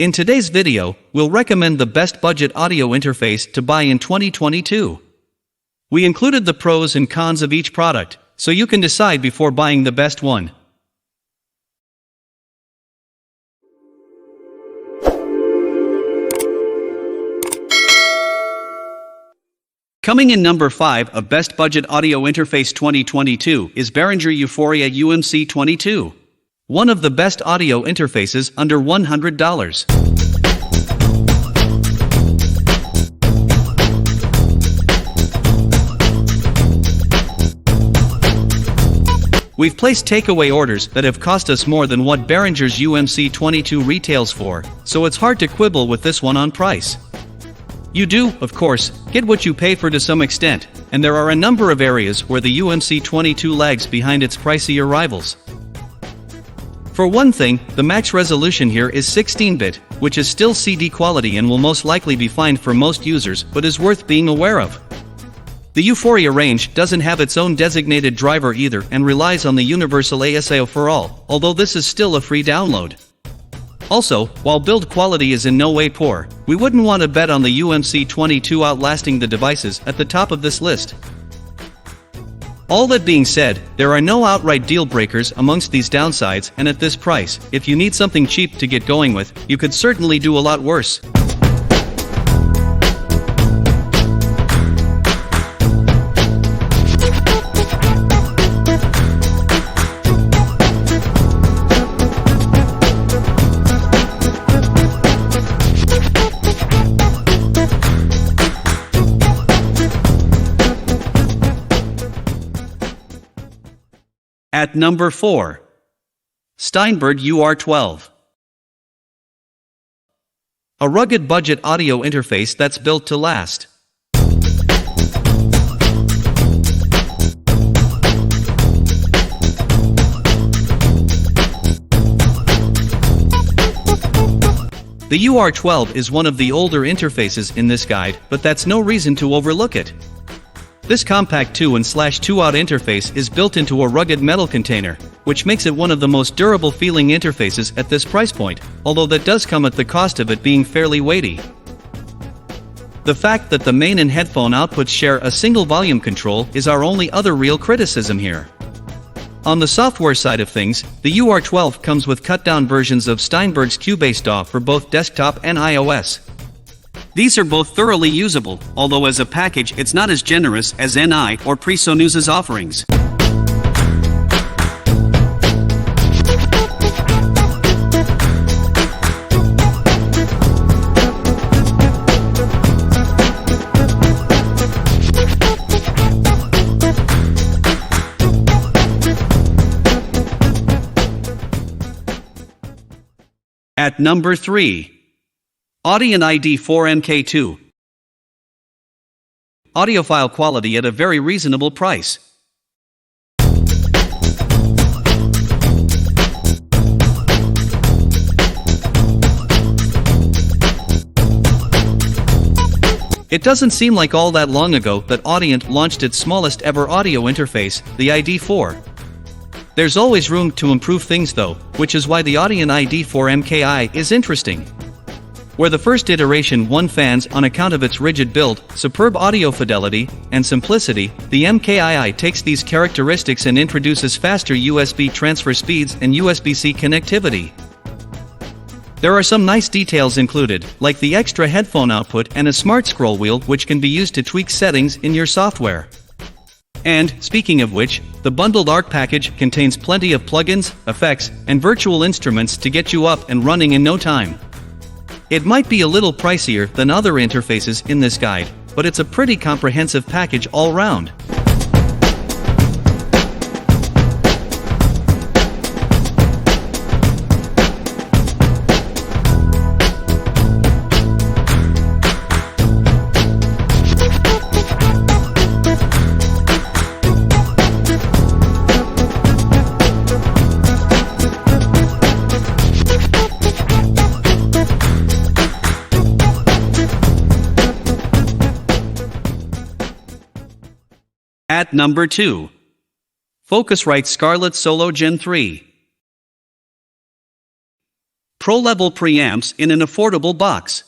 In today's video, we'll recommend the best budget audio interface to buy in 2022. We included the pros and cons of each product, so you can decide before buying the best one. Coming in number 5 of Best Budget Audio Interface 2022 is Behringer Euphoria UMC22. One of the best audio interfaces under $100. We've placed takeaway orders that have cost us more than what Behringer's UMC22 retails for, so it's hard to quibble with this one on price. You do, of course, get what you pay for to some extent, and there are a number of areas where the UMC22 lags behind its pricier rivals. For one thing, the max resolution here is 16-bit, which is still CD quality and will most likely be fine for most users, but is worth being aware of. The Euphoria range doesn't have its own designated driver either and relies on the universal ASIO for all, although this is still a free download. Also, while build quality is in no way poor, we wouldn't want to bet on the UMC22 outlasting the devices at the top of this list. All that being said, there are no outright deal breakers amongst these downsides, and at this price, if you need something cheap to get going with, you could certainly do a lot worse. At number 4. Steinberg UR12. A rugged budget audio interface that's built to last. The UR12 is one of the older interfaces in this guide, but that's no reason to overlook it. This compact 2-in/2-out interface is built into a rugged metal container, which makes it one of the most durable feeling interfaces at this price point, although that does come at the cost of it being fairly weighty. The fact that the main and headphone outputs share a single volume control is our only other real criticism here. On the software side of things, the UR12 comes with cut-down versions of Steinberg's Cubase DAW for both desktop and iOS. These are both thoroughly usable, although as a package it's not as generous as NI or Presonus's offerings. At number 3. Audien ID4 MK2. Audiophile quality at a very reasonable price. It doesn't seem like all that long ago that Audien launched its smallest ever audio interface, the ID4. There's always room to improve things though, which is why the Audien ID4 MKI is interesting. Where the first iteration won fans on account of its rigid build, superb audio fidelity, and simplicity, the MKII takes these characteristics and introduces faster USB transfer speeds and USB-C connectivity. There are some nice details included, like the extra headphone output and a smart scroll wheel which can be used to tweak settings in your software. And, speaking of which, the bundled ARC package contains plenty of plugins, effects, and virtual instruments to get you up and running in no time. It might be a little pricier than other interfaces in this guide, but it's a pretty comprehensive package all round. At number 2. Focusrite Scarlett Solo Gen 3. Pro-level preamps in an affordable box.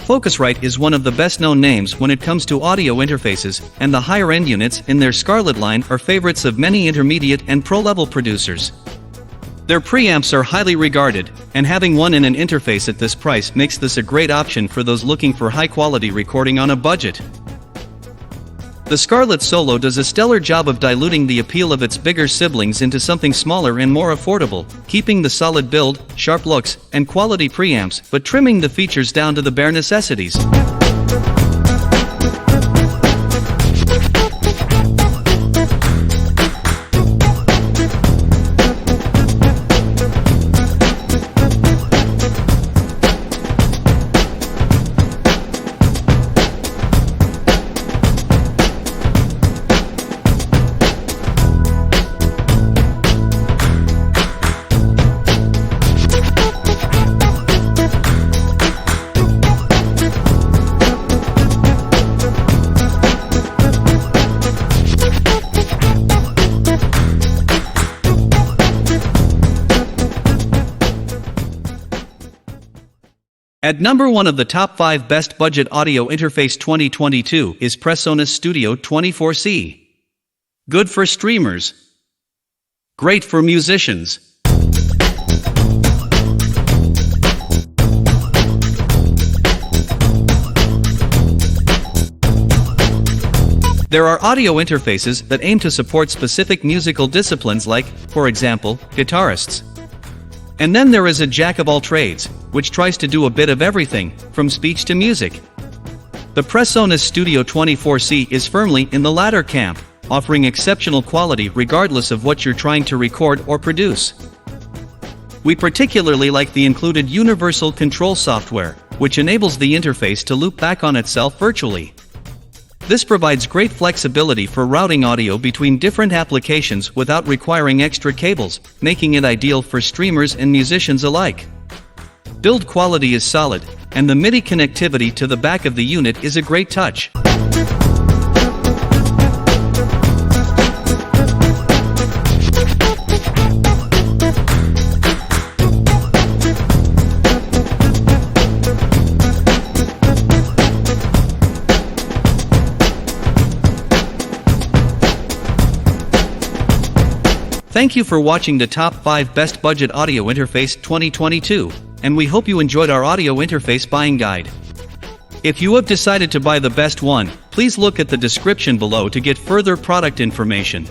Focusrite is one of the best-known names when it comes to audio interfaces, and the higher-end units in their Scarlett line are favorites of many intermediate and pro-level producers. Their preamps are highly regarded, and having one in an interface at this price makes this a great option for those looking for high-quality recording on a budget. The Scarlett Solo does a stellar job of diluting the appeal of its bigger siblings into something smaller and more affordable, keeping the solid build, sharp looks, and quality preamps, but trimming the features down to the bare necessities. At number 1 of the top 5 best budget audio interface 2022 is PreSonus Studio 24C. Good for streamers. Great for musicians. There are audio interfaces that aim to support specific musical disciplines like, for example, guitarists. And then there is a jack of all trades, which tries to do a bit of everything, from speech to music. The PreSonus Studio 24C is firmly in the latter camp, offering exceptional quality regardless of what you're trying to record or produce. We particularly like the included universal control software, which enables the interface to loop back on itself virtually. This provides great flexibility for routing audio between different applications without requiring extra cables, making it ideal for streamers and musicians alike. Build quality is solid, and the MIDI connectivity to the back of the unit is a great touch. Thank you for watching the top 5 best budget audio interface 2022, and we hope you enjoyed our audio interface buying guide. If you have decided to buy the best one, please look at the description below to get further product information.